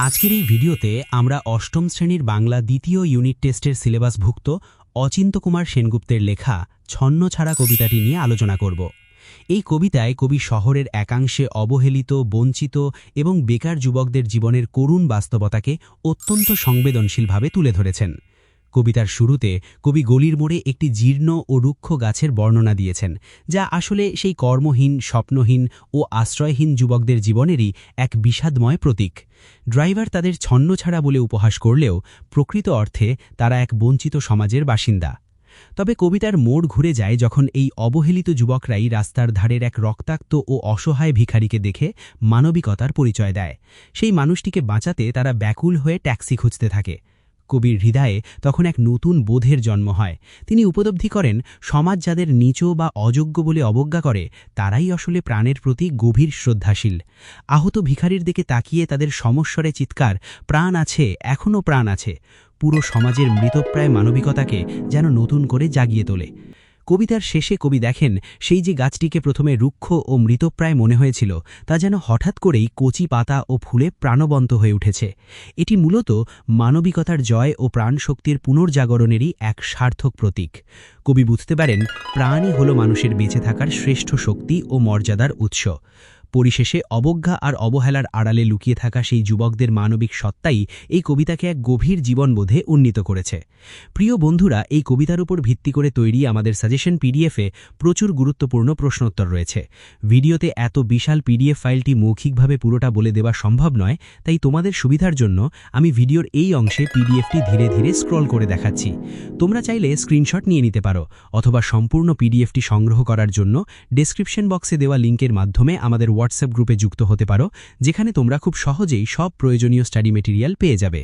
আজকের এই ভিডিওতে আমরা অষ্টম শ্রেণীর বাংলা দ্বিতীয় ইউনিট টেস্টের সিলেবাসভুক্ত অচিন্ত্যকুমার সেনগুপ্তের লেখা ছন্নছাড়া কবিতাটি নিয়ে আলোচনা করব। এই কবিতায় কবি শহরের একাংশে অবহেলিত, বঞ্চিত এবং বেকার যুবকদের জীবনের করুণ বাস্তবতাকে অত্যন্ত সংবেদনশীলভাবে তুলে ধরেছেন। কবিতার শুরুতে কবি গলির মোড়ে একটি জীর্ণ ও রুক্ষ গাছের বর্ণনা দিয়েছেন, যা আসলে সেই কর্মহীন, স্বপ্নহীন ও আশ্রয়হীন যুবকদের জীবনেরই এক বিষাদময় প্রতীক। ড্রাইভার তাদের ছন্নছাড়া বলে উপহাস করলেও প্রকৃত অর্থে তারা এক বঞ্চিত সমাজের বাসিন্দা। তবে কবিতার মোড় ঘুরে যায় যখন এই অবহেলিত যুবকরাই রাস্তার ধারের এক রক্তাক্ত ও অসহায় ভিখারিকে দেখে মানবিকতার পরিচয় দেয়। সেই মানুষটিকে বাঁচাতে তারা ব্যাকুল হয়ে ট্যাক্সি খুঁজতে থাকে। কবির হৃদয়ে তখন এক নতুন বোধের জন্ম হয়। তিনি উপলব্ধি করেন, সমাজ যাদের নীচ বা অযোগ্য বলে অবজ্ঞা করে তারাই আসলে প্রাণের প্রতি গভীর শ্রদ্ধাশীল। আহত ভিখারির দিকে তাকিয়ে তাদের সমস্বরে চিৎকার, প্রাণ আছে, এখনও প্রাণ আছে, পুরো সমাজের মৃতপ্রায় মানবিকতাকে যেন নতুন করে জাগিয়ে তোলে। কবিতার শেষে কবি দেখেন, সেই যে গাছটিকে প্রথমে রুক্ষ ও মৃতপ্রায় মনে হয়েছিল তা যেন হঠাৎ করেই কচি পাতা ও ফুলে প্রাণবন্ত হয়ে উঠেছে। এটি মূলত মানবিকতার জয় ও প্রাণশক্তির পুনর্জাগরণেরই এক সার্থক প্রতীক। কবি বুঝতে পারেন, প্রাণই হল মানুষের বেঁচে থাকার শ্রেষ্ঠ শক্তি ও মর্যাদার উৎস। পরিশেষে অবজ্ঞা আর অবহেলার আড়ালে লুকিয়ে থাকা সেই যুবকদের মানবিক সত্তাই এই কবিতাকে এক গভীর জীবনবোধে উন্নীত করেছে। প্রিয় বন্ধুরা, এই কবিতার উপর ভিত্তি করে তৈরি আমাদের সাজেশন পিডিএফে প্রচুর গুরুত্বপূর্ণ প্রশ্নোত্তর রয়েছে। ভিডিওতে এত বিশাল পিডিএফ ফাইলটি মৌখিকভাবে পুরোটা বলে দেওয়া সম্ভব নয়, তাই তোমাদের সুবিধার জন্য আমি ভিডিওর এই অংশে পিডিএফটি ধীরে ধীরে স্ক্রল করে দেখাচ্ছি। তোমরা চাইলে স্ক্রিনশট নিয়ে নিতে পারো, অথবা সম্পূর্ণ পিডিএফটি সংগ্রহ করার জন্য ডেসক্রিপশন বক্সে দেওয়া লিঙ্কের মাধ্যমে আমাদের হোয়াটসঅ্যাপ গ্রুপে যুক্ত হতে পারো, যেখানে তোমরা খুব সহজেই সব প্রয়োজনীয় স্টাডি মেটেরিয়াল পেয়ে যাবে।